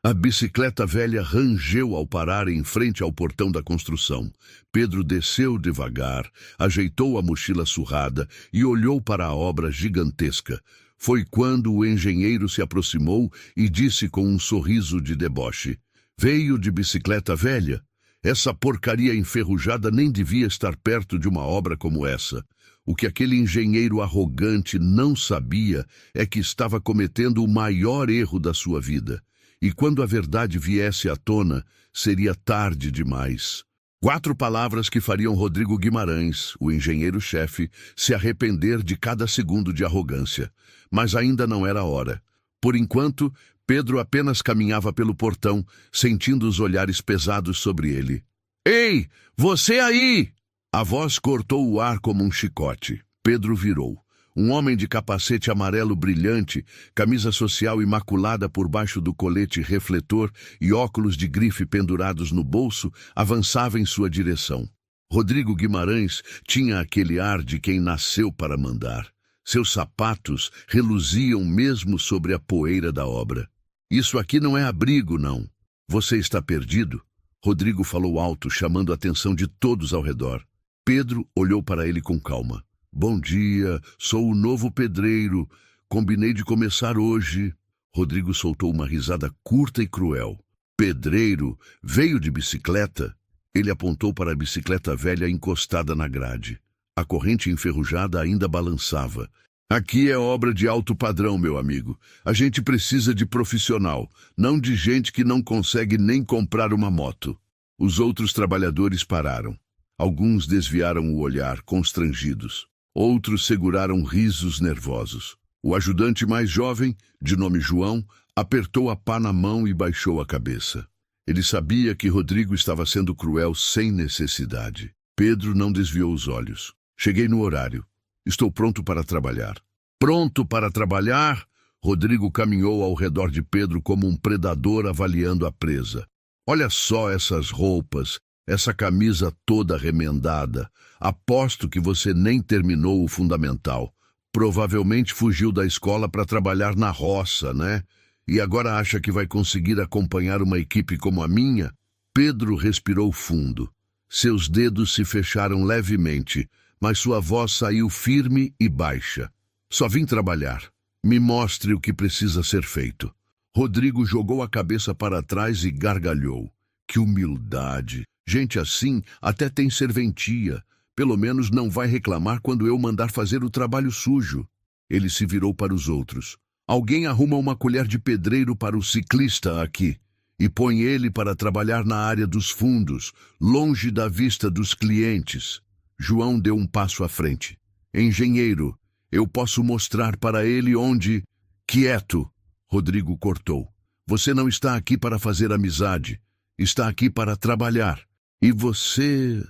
A bicicleta velha rangeu ao parar em frente ao portão da construção. Pedro desceu devagar, ajeitou a mochila surrada e olhou para a obra gigantesca. Foi quando o engenheiro se aproximou e disse com um sorriso de deboche: "Veio de bicicleta velha? Essa porcaria enferrujada nem devia estar perto de uma obra como essa." O que aquele engenheiro arrogante não sabia é que estava cometendo o maior erro da sua vida. E quando a verdade viesse à tona, seria tarde demais. 4 palavras que fariam Rodrigo Guimarães, o engenheiro-chefe, se arrepender de cada segundo de arrogância. Mas ainda não era a hora. Por enquanto, Pedro apenas caminhava pelo portão, sentindo os olhares pesados sobre ele. "Ei, você aí!" A voz cortou o ar como um chicote. Pedro virou. Um homem de capacete amarelo brilhante, camisa social imaculada por baixo do colete refletor e óculos de grife pendurados no bolso, avançava em sua direção. Rodrigo Guimarães tinha aquele ar de quem nasceu para mandar. Seus sapatos reluziam mesmo sobre a poeira da obra. "Isso aqui não é abrigo, não. Você está perdido?" Rodrigo falou alto, chamando a atenção de todos ao redor. Pedro olhou para ele com calma. "Bom dia, sou o novo pedreiro. Combinei de começar hoje." Rodrigo soltou uma risada curta e cruel. "Pedreiro? Veio de bicicleta?" Ele apontou para a bicicleta velha encostada na grade. A corrente enferrujada ainda balançava. "Aqui é obra de alto padrão, meu amigo. A gente precisa de profissional, não de gente que não consegue nem comprar uma moto." Os outros trabalhadores pararam. Alguns desviaram o olhar, constrangidos. Outros seguraram risos nervosos. O ajudante mais jovem, de nome João, apertou a pá na mão e baixou a cabeça. Ele sabia que Rodrigo estava sendo cruel sem necessidade. Pedro não desviou os olhos. "Cheguei no horário. Estou pronto para trabalhar." "Pronto para trabalhar?" Rodrigo caminhou ao redor de Pedro como um predador avaliando a presa. "Olha só essas roupas, essa camisa toda remendada. Aposto que você nem terminou o fundamental. Provavelmente fugiu da escola para trabalhar na roça, né? E agora acha que vai conseguir acompanhar uma equipe como a minha?" Pedro respirou fundo. Seus dedos se fecharam levemente, mas sua voz saiu firme e baixa. "Só vim trabalhar. Me mostre o que precisa ser feito." Rodrigo jogou a cabeça para trás e gargalhou. "Que humildade! Gente assim até tem serventia. Pelo menos não vai reclamar quando eu mandar fazer o trabalho sujo." Ele se virou para os outros. "Alguém arruma uma colher de pedreiro para o ciclista aqui e põe ele para trabalhar na área dos fundos, longe da vista dos clientes." João deu um passo à frente. "Engenheiro, eu posso mostrar para ele onde..." "Quieto!" Rodrigo cortou. "Você não está aqui para fazer amizade. Está aqui para trabalhar. E você..."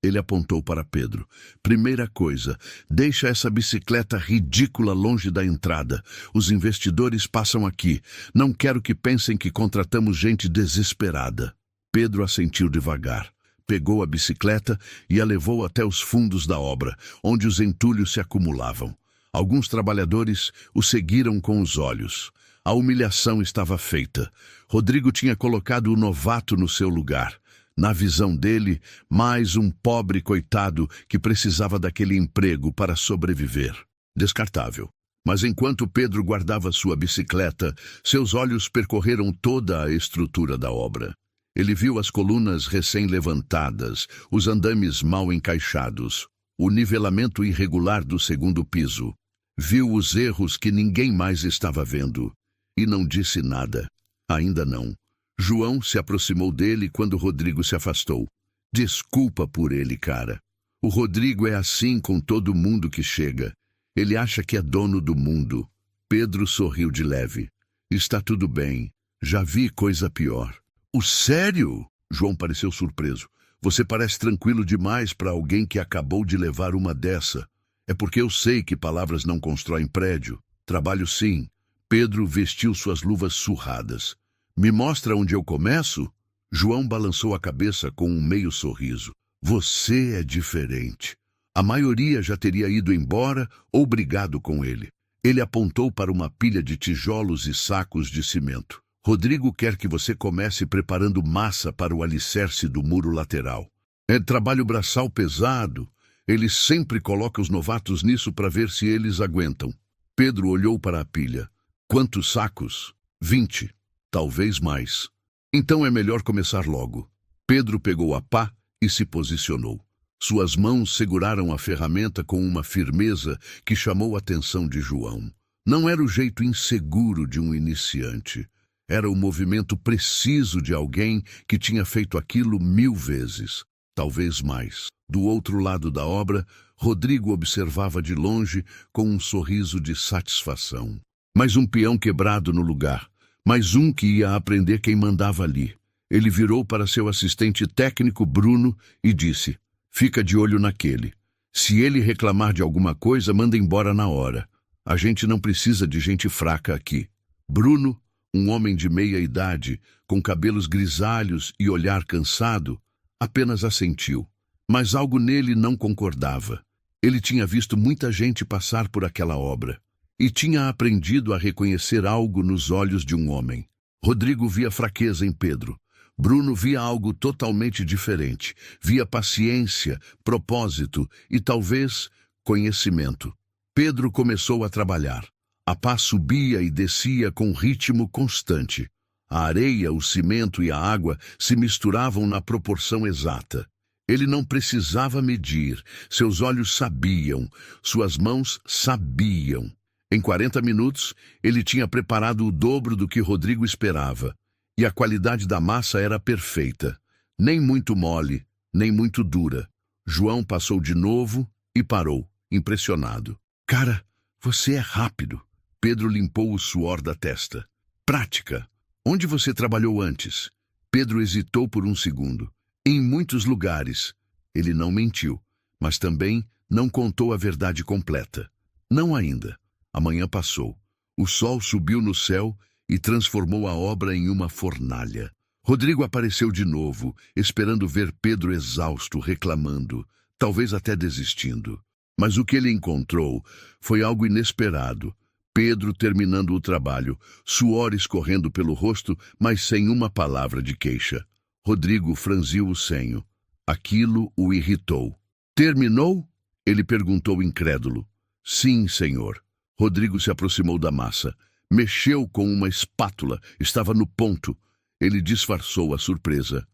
Ele apontou para Pedro. "Primeira coisa, deixa essa bicicleta ridícula longe da entrada. Os investidores passam aqui. Não quero que pensem que contratamos gente desesperada." Pedro assentiu devagar. Pegou a bicicleta e a levou até os fundos da obra, onde os entulhos se acumulavam. Alguns trabalhadores o seguiram com os olhos. A humilhação estava feita. Rodrigo tinha colocado o novato no seu lugar. Na visão dele, mais um pobre coitado que precisava daquele emprego para sobreviver. Descartável. Mas enquanto Pedro guardava sua bicicleta, seus olhos percorreram toda a estrutura da obra. Ele viu as colunas recém-levantadas, os andames mal encaixados, o nivelamento irregular do segundo piso. Viu os erros que ninguém mais estava vendo. E não disse nada. Ainda não. João se aproximou dele quando Rodrigo se afastou. "Desculpa por ele, cara. O Rodrigo é assim com todo mundo que chega. Ele acha que é dono do mundo." Pedro sorriu de leve. "Está tudo bem. Já vi coisa pior." "O sério?" João pareceu surpreso. "Você parece tranquilo demais para alguém que acabou de levar uma dessa." "É porque eu sei que palavras não constroem prédio. Trabalho sim." Pedro vestiu suas luvas surradas. "Me mostra onde eu começo?" João balançou a cabeça com um meio sorriso. "Você é diferente. A maioria já teria ido embora ou brigado com ele." Ele apontou para uma pilha de tijolos e sacos de cimento. Rodrigo quer que você comece preparando massa para o alicerce do muro lateral. É trabalho braçal pesado. Ele sempre coloca os novatos nisso para ver se eles aguentam. Pedro olhou para a pilha. Quantos sacos? 20. Talvez mais. Então é melhor começar logo. Pedro pegou a pá e se posicionou. Suas mãos seguraram a ferramenta com uma firmeza que chamou a atenção de João. Não era o jeito inseguro de um iniciante. Era o movimento preciso de alguém que tinha feito aquilo 1000 vezes, talvez mais. Do outro lado da obra, Rodrigo observava de longe com um sorriso de satisfação. Mais um peão quebrado no lugar, mais um que ia aprender quem mandava ali. Ele virou para seu assistente técnico, Bruno, e disse: fica de olho naquele. Se ele reclamar de alguma coisa, manda embora na hora. A gente não precisa de gente fraca aqui. Bruno, um homem de meia idade, com cabelos grisalhos e olhar cansado, apenas assentiu. Mas algo nele não concordava. Ele tinha visto muita gente passar por aquela obra e tinha aprendido a reconhecer algo nos olhos de um homem. Rodrigo via fraqueza em Pedro. Bruno via algo totalmente diferente. Via paciência, propósito e talvez conhecimento. Pedro começou a trabalhar. A pá subia e descia com ritmo constante. A areia, o cimento e a água se misturavam na proporção exata. Ele não precisava medir. Seus olhos sabiam. Suas mãos sabiam. Em 40 minutos, ele tinha preparado o dobro do que Rodrigo esperava. E a qualidade da massa era perfeita. Nem muito mole, nem muito dura. João passou de novo e parou, impressionado. Cara, você é rápido. Pedro limpou o suor da testa. Prática. Onde você trabalhou antes? Pedro hesitou por um segundo. Em muitos lugares. Ele não mentiu, mas também não contou a verdade completa. Não ainda. Amanhã passou. O sol subiu no céu e transformou a obra em uma fornalha. Rodrigo apareceu de novo, esperando ver Pedro exausto, reclamando, talvez até desistindo. Mas o que ele encontrou foi algo inesperado. Pedro terminando o trabalho, suor escorrendo pelo rosto, mas sem uma palavra de queixa. Rodrigo franziu o senho. Aquilo o irritou. Terminou? Ele perguntou incrédulo. Sim, senhor. Rodrigo se aproximou da massa. Mexeu com uma espátula. Estava no ponto. Ele disfarçou a surpresa.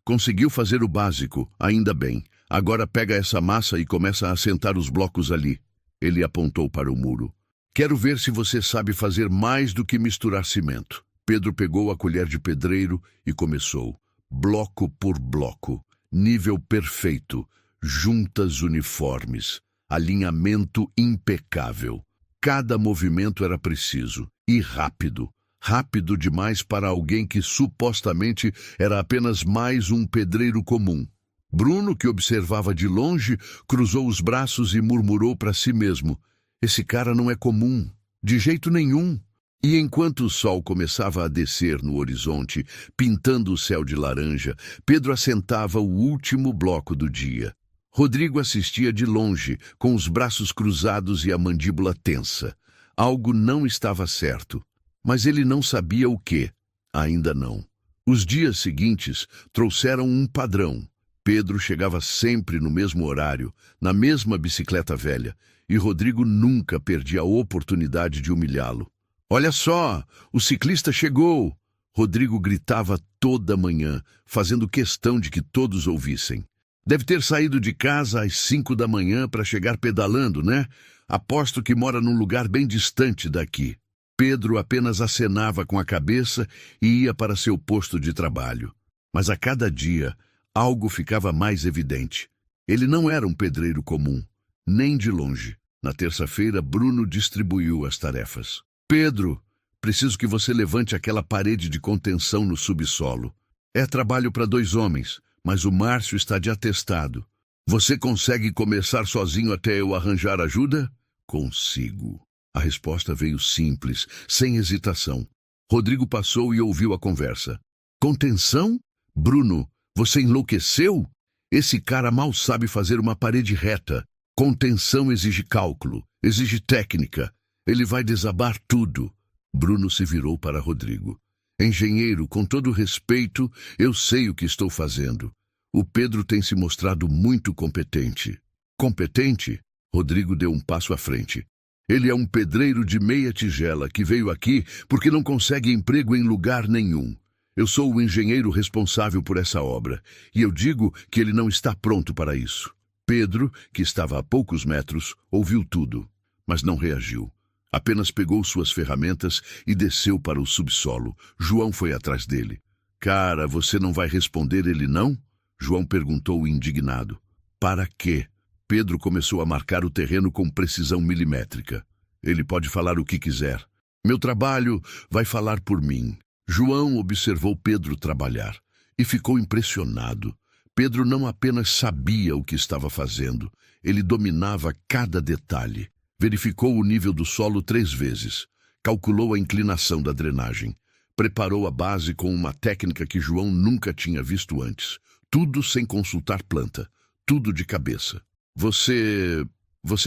Conseguiu fazer o básico, ainda bem. Agora pega essa massa e começa a assentar os blocos ali. Ele apontou para o muro. Quero ver se você sabe fazer mais do que misturar cimento. Pedro pegou a colher de pedreiro e começou. Bloco por bloco. Nível perfeito. Juntas uniformes. Alinhamento impecável. Cada movimento era preciso e rápido. Rápido demais para alguém que supostamente era apenas mais um pedreiro comum. Bruno, que observava de longe, cruzou os braços e murmurou para si mesmo. Esse cara não é comum, de jeito nenhum. E enquanto o sol começava a descer no horizonte, pintando o céu de laranja, Pedro assentava o último bloco do dia. Rodrigo assistia de longe, com os braços cruzados e a mandíbula tensa. Algo não estava certo, mas ele não sabia o quê. Ainda não. Os dias seguintes trouxeram um padrão. Pedro chegava sempre no mesmo horário, na mesma bicicleta velha, e Rodrigo nunca perdia a oportunidade de humilhá-lo. Olha só, o ciclista chegou! Rodrigo gritava toda manhã, fazendo questão de que todos ouvissem. Deve ter saído de casa às 5 da manhã para chegar pedalando, né? Aposto que mora num lugar bem distante daqui. Pedro apenas acenava com a cabeça e ia para seu posto de trabalho. Mas a cada dia, algo ficava mais evidente. Ele não era um pedreiro comum, nem de longe. Na terça-feira, Bruno distribuiu as tarefas. Pedro, preciso que você levante aquela parede de contenção no subsolo. É trabalho para 2 homens, mas o Márcio está de atestado. Você consegue começar sozinho até eu arranjar ajuda? Consigo. A resposta veio simples, sem hesitação. Rodrigo passou e ouviu a conversa. Contenção? Bruno, você enlouqueceu? Esse cara mal sabe fazer uma parede reta. Contenção exige cálculo, exige técnica. Ele vai desabar tudo. Bruno se virou para Rodrigo. Engenheiro, com todo respeito, eu sei o que estou fazendo. O Pedro tem se mostrado muito competente. Competente? Rodrigo deu um passo à frente. Ele é um pedreiro de meia tigela que veio aqui porque não consegue emprego em lugar nenhum. Eu sou o engenheiro responsável por essa obra, e eu digo que ele não está pronto para isso. Pedro, que estava a poucos metros, ouviu tudo, mas não reagiu. Apenas pegou suas ferramentas e desceu para o subsolo. João foi atrás dele. Cara, você não vai responder ele não? João perguntou indignado. Para quê? Pedro começou a marcar o terreno com precisão milimétrica. Ele pode falar o que quiser. Meu trabalho vai falar por mim. João observou Pedro trabalhar e ficou impressionado. Pedro não apenas sabia o que estava fazendo, ele dominava cada detalhe. Verificou o nível do solo 3 vezes, calculou a inclinação da drenagem, preparou a base com uma técnica que João nunca tinha visto antes. Tudo sem consultar planta, tudo de cabeça. Você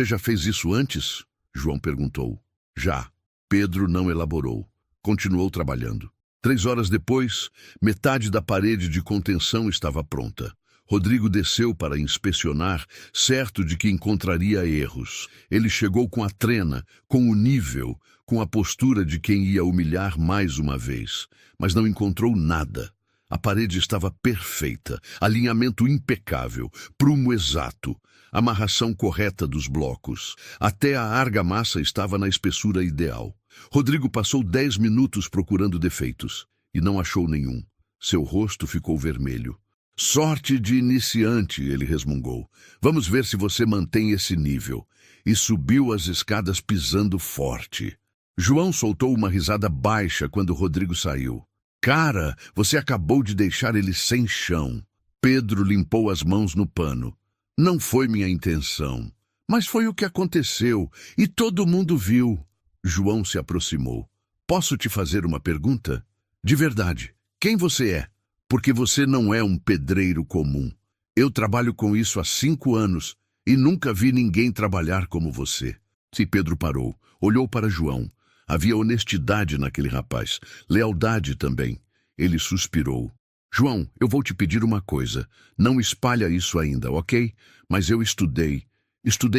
já fez isso antes? João perguntou. Já. Pedro não elaborou. Continuou trabalhando. 3 horas depois, metade da parede de contenção estava pronta. Rodrigo desceu para inspecionar, certo de que encontraria erros. Ele chegou com a trena, com o nível, com a postura de quem ia humilhar mais uma vez, mas não encontrou nada. A parede estava perfeita, alinhamento impecável, prumo exato, amarração correta dos blocos. Até a argamassa estava na espessura ideal. Rodrigo passou 10 minutos procurando defeitos e não achou nenhum. Seu rosto ficou vermelho. Sorte de iniciante, ele resmungou. Vamos ver se você mantém esse nível. E subiu as escadas pisando forte. João soltou uma risada baixa quando Rodrigo saiu. Cara, você acabou de deixar ele sem chão. Pedro limpou as mãos no pano. Não foi minha intenção, mas foi o que aconteceu e todo mundo viu. João se aproximou. Posso te fazer uma pergunta? De verdade, quem você é? Porque você não é um pedreiro comum. Eu trabalho com isso há 5 anos e nunca vi ninguém trabalhar como você. Se Pedro parou, olhou para João. Havia honestidade naquele rapaz, lealdade também. Ele suspirou. João, eu vou te pedir uma coisa. Não espalha isso ainda, ok? Mas eu estudei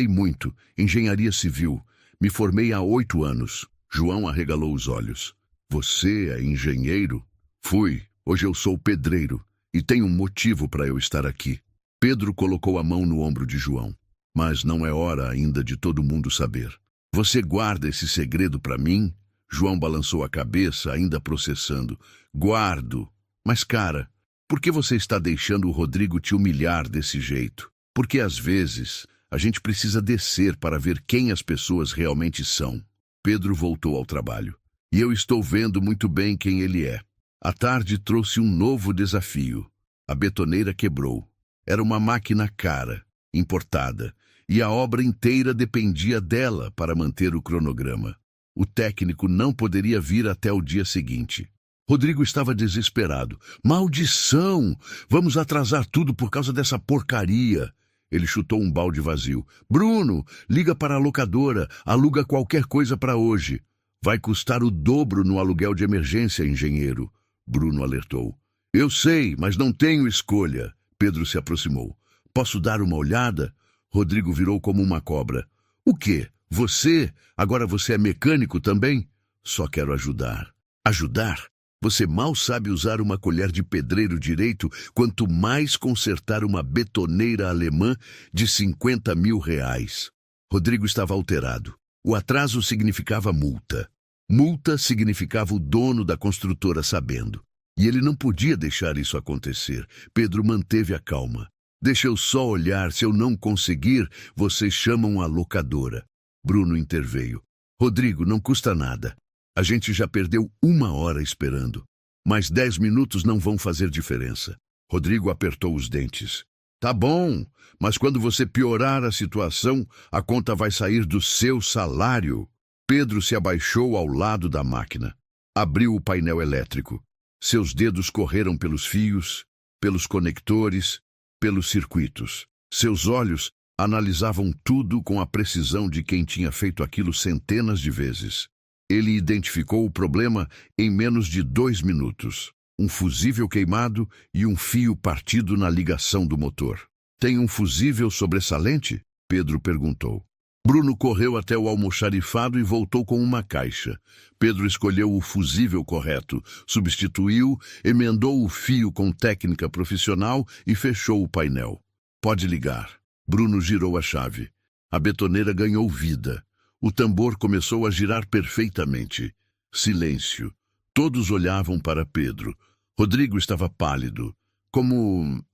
muito, engenharia civil. Me formei há 8 anos. João arregalou os olhos. Você é engenheiro? Fui. Hoje eu sou pedreiro e tenho um motivo para eu estar aqui. Pedro colocou a mão no ombro de João. Mas não é hora ainda de todo mundo saber. Você guarda esse segredo para mim? João balançou a cabeça, ainda processando. Guardo. Mas, cara, por que você está deixando o Rodrigo te humilhar desse jeito? Porque, às vezes, a gente precisa descer para ver quem as pessoas realmente são. Pedro voltou ao trabalho. E eu estou vendo muito bem quem ele é. A tarde trouxe um novo desafio. A betoneira quebrou. Era uma máquina cara, importada, e a obra inteira dependia dela para manter o cronograma. O técnico não poderia vir até o dia seguinte. Rodrigo estava desesperado. Maldição! Vamos atrasar tudo por causa dessa porcaria. Ele chutou um balde vazio. Bruno, liga para a locadora, aluga qualquer coisa para hoje. Vai custar o dobro no aluguel de emergência, engenheiro. Bruno alertou. Eu sei, mas não tenho escolha. Pedro se aproximou. Posso dar uma olhada? Rodrigo virou como uma cobra. O quê? Você? Agora você é mecânico também? Só quero ajudar. Ajudar? Você mal sabe usar uma colher de pedreiro direito, quanto mais consertar uma betoneira alemã de 50 mil reais. Rodrigo estava alterado. O atraso significava multa. Multa significava o dono da construtora sabendo. E ele não podia deixar isso acontecer. Pedro manteve a calma. Deixa eu só olhar, se eu não conseguir, vocês chamam a locadora. Bruno interveio. Rodrigo, não custa nada. A gente já perdeu 1 hora esperando. Mais 10 minutos não vão fazer diferença. Rodrigo apertou os dentes. Tá bom, mas quando você piorar a situação, a conta vai sair do seu salário. Pedro se abaixou ao lado da máquina. Abriu o painel elétrico. Seus dedos correram pelos fios, pelos conectores, pelos circuitos. Seus olhos analisavam tudo com a precisão de quem tinha feito aquilo centenas de vezes. Ele identificou o problema em menos de 2 minutos. Um fusível queimado e um fio partido na ligação do motor. Tem um fusível sobressalente? Pedro perguntou. Bruno correu até o almoxarifado e voltou com uma caixa. Pedro escolheu o fusível correto, substituiu, emendou o fio com técnica profissional e fechou o painel. Pode ligar. Bruno girou a chave. A betoneira ganhou vida. O tambor começou a girar perfeitamente. Silêncio. Todos olhavam para Pedro. Rodrigo estava pálido. Como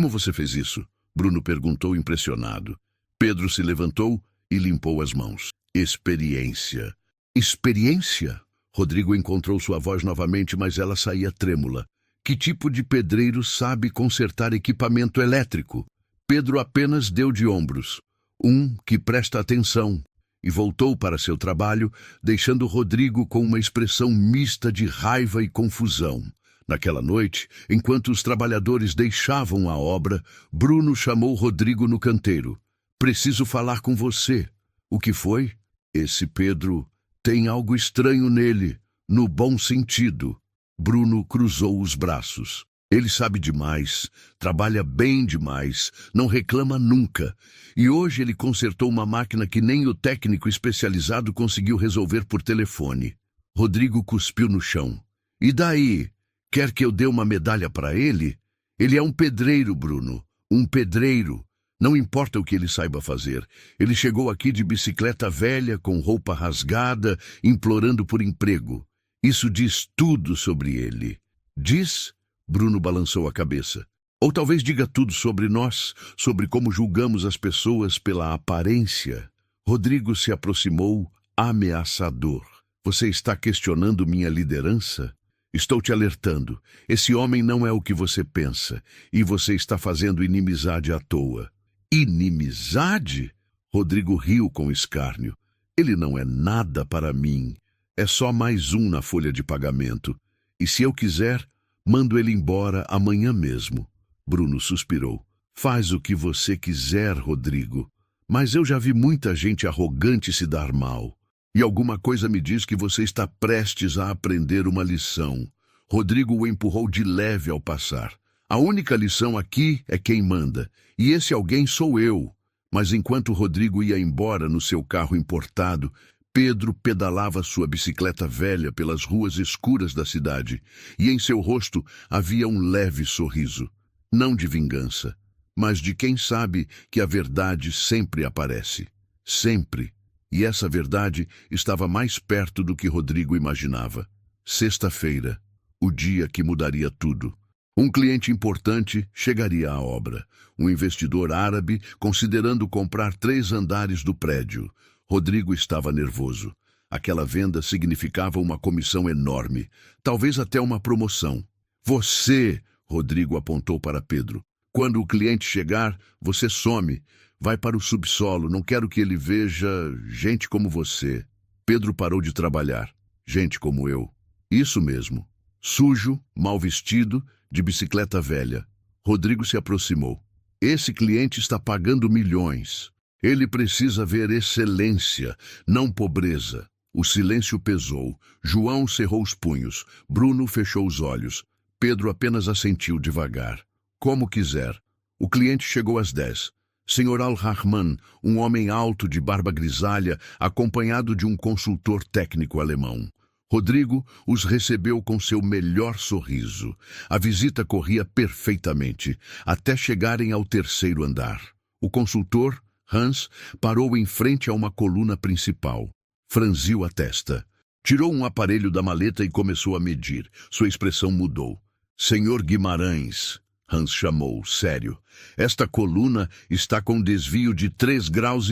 você fez isso? Bruno perguntou impressionado. Pedro se levantou e limpou as mãos. Experiência. Experiência? Rodrigo encontrou sua voz novamente, mas ela saía trêmula. Que tipo de pedreiro sabe consertar equipamento elétrico? Pedro apenas deu de ombros. Um que presta atenção. E voltou para seu trabalho, deixando Rodrigo com uma expressão mista de raiva e confusão. Naquela noite, enquanto os trabalhadores deixavam a obra, Bruno chamou Rodrigo no canteiro. Preciso falar com você. O que foi? Esse Pedro tem algo estranho nele, no bom sentido. Bruno cruzou os braços. Ele sabe demais, trabalha bem demais, não reclama nunca. E hoje ele consertou uma máquina que nem o técnico especializado conseguiu resolver por telefone. Rodrigo cuspiu no chão. E daí? Quer que eu dê uma medalha para ele? Ele é um pedreiro, Bruno. Um pedreiro. Não importa o que ele saiba fazer. Ele chegou aqui de bicicleta velha, com roupa rasgada, implorando por emprego. Isso diz tudo sobre ele. Diz? Bruno balançou a cabeça. Ou talvez diga tudo sobre nós, sobre como julgamos as pessoas pela aparência. Rodrigo se aproximou, ameaçador. Você está questionando minha liderança? Estou te alertando. Esse homem não é o que você pensa, e você está fazendo inimizade à toa. Inimizade? Rodrigo riu com escárnio. Ele não é nada para mim. É só mais um na folha de pagamento. E se eu quiser, mando ele embora amanhã mesmo. Bruno suspirou. Faz o que você quiser, Rodrigo. Mas eu já vi muita gente arrogante se dar mal. E alguma coisa me diz que você está prestes a aprender uma lição. Rodrigo o empurrou de leve ao passar. A única lição aqui é quem manda. E esse alguém sou eu. Mas enquanto Rodrigo ia embora no seu carro importado, Pedro pedalava sua bicicleta velha pelas ruas escuras da cidade, e em seu rosto havia um leve sorriso. Não de vingança, mas de quem sabe que a verdade sempre aparece. Sempre. E essa verdade estava mais perto do que Rodrigo imaginava. Sexta-feira, o dia que mudaria tudo. Um cliente importante chegaria à obra. Um investidor árabe considerando comprar 3 andares do prédio. Rodrigo estava nervoso. Aquela venda significava uma comissão enorme, talvez até uma promoção. Você, Rodrigo apontou para Pedro. Quando o cliente chegar, você some. Vai para o subsolo, não quero que ele veja gente como você. Pedro parou de trabalhar. Gente como eu. Isso mesmo. Sujo, mal vestido, de bicicleta velha. Rodrigo se aproximou. Esse cliente está pagando milhões. Ele precisa ver excelência, não pobreza. O silêncio pesou. João cerrou os punhos. Bruno fechou os olhos. Pedro apenas assentiu devagar. Como quiser. O cliente chegou às 10. Senhor Al-Rahman, um homem alto de barba grisalha, acompanhado de um consultor técnico alemão. Rodrigo os recebeu com seu melhor sorriso. A visita corria perfeitamente, até chegarem ao 3º andar. O consultor, Hans, parou em frente a uma coluna principal. Franziu a testa. Tirou um aparelho da maleta e começou a medir. Sua expressão mudou. Senhor Guimarães, Hans chamou, sério. Esta coluna está com desvio de 3,5 graus.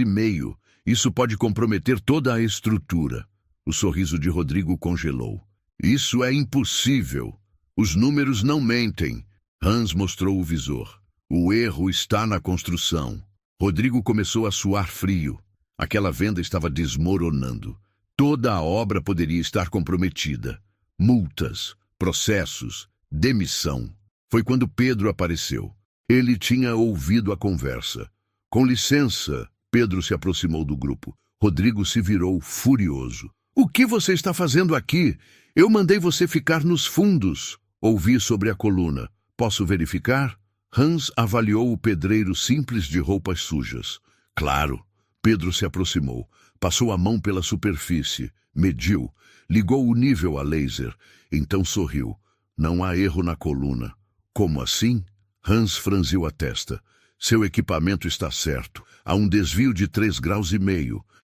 Isso pode comprometer toda a estrutura. O sorriso de Rodrigo congelou. Isso é impossível. Os números não mentem. Hans mostrou o visor. O erro está na construção. Rodrigo começou a suar frio. Aquela venda estava desmoronando. Toda a obra poderia estar comprometida. Multas, processos, demissão. Foi quando Pedro apareceu. Ele tinha ouvido a conversa. Com licença, Pedro se aproximou do grupo. Rodrigo se virou furioso. O que você está fazendo aqui? Eu mandei você ficar nos fundos. Ouvi sobre a coluna. Posso verificar? Hans avaliou o pedreiro simples de roupas sujas. Claro. Pedro se aproximou. Passou a mão pela superfície. Mediu. Ligou o nível a laser. Então sorriu. Não há erro na coluna. Como assim? Hans franziu a testa. Seu equipamento está certo. Há um desvio de 3,5 graus.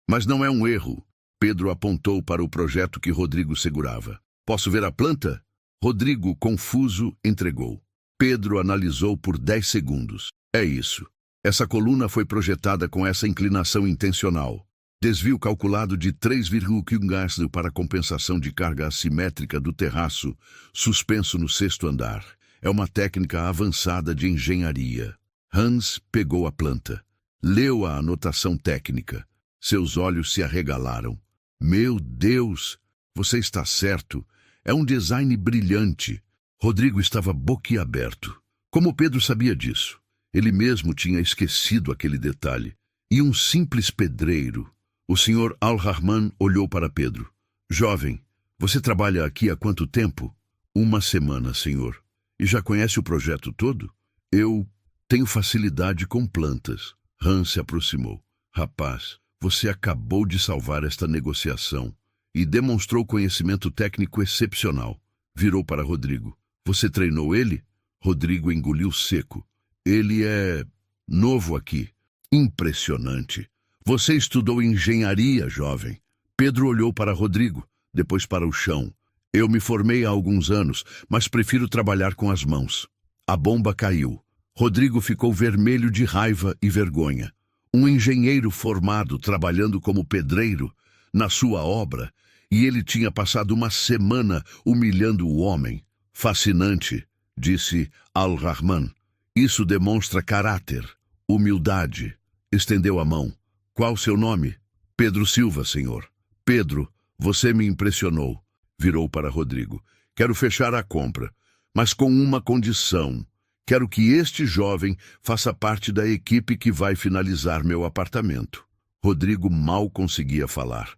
Mas não é um erro. Pedro apontou para o projeto que Rodrigo segurava. Posso ver a planta? Rodrigo, confuso, entregou. Pedro analisou por 10 segundos. É isso. Essa coluna foi projetada com essa inclinação intencional. Desvio calculado de 3,1 graus para compensação de carga assimétrica do terraço, suspenso no 6º andar. É uma técnica avançada de engenharia. Hans pegou a planta. Leu a anotação técnica. Seus olhos se arregalaram. Meu Deus! Você está certo. É um design brilhante. Rodrigo estava boquiaberto. Como Pedro sabia disso? Ele mesmo tinha esquecido aquele detalhe. E um simples pedreiro. O Sr. Al-Rahman olhou para Pedro. Jovem, você trabalha aqui há quanto tempo? 1 semana, senhor. E já conhece o projeto todo? Eu tenho facilidade com plantas. Hans se aproximou. Rapaz, você acabou de salvar esta negociação e demonstrou conhecimento técnico excepcional. Virou para Rodrigo. Você treinou ele? Rodrigo engoliu seco. Ele é novo aqui. Impressionante. Você estudou engenharia, jovem. Pedro olhou para Rodrigo, depois para o chão. Eu me formei há alguns anos, mas prefiro trabalhar com as mãos. A bomba caiu. Rodrigo ficou vermelho de raiva e vergonha. Um engenheiro formado trabalhando como pedreiro na sua obra, e ele tinha passado 1 semana humilhando o homem. Fascinante, disse Al-Rahman. Isso demonstra caráter, humildade. Estendeu a mão. Qual seu nome? Pedro Silva, senhor. Pedro, você me impressionou. Virou para Rodrigo. Quero fechar a compra, mas com uma condição. Quero que este jovem faça parte da equipe que vai finalizar meu apartamento. Rodrigo mal conseguia falar.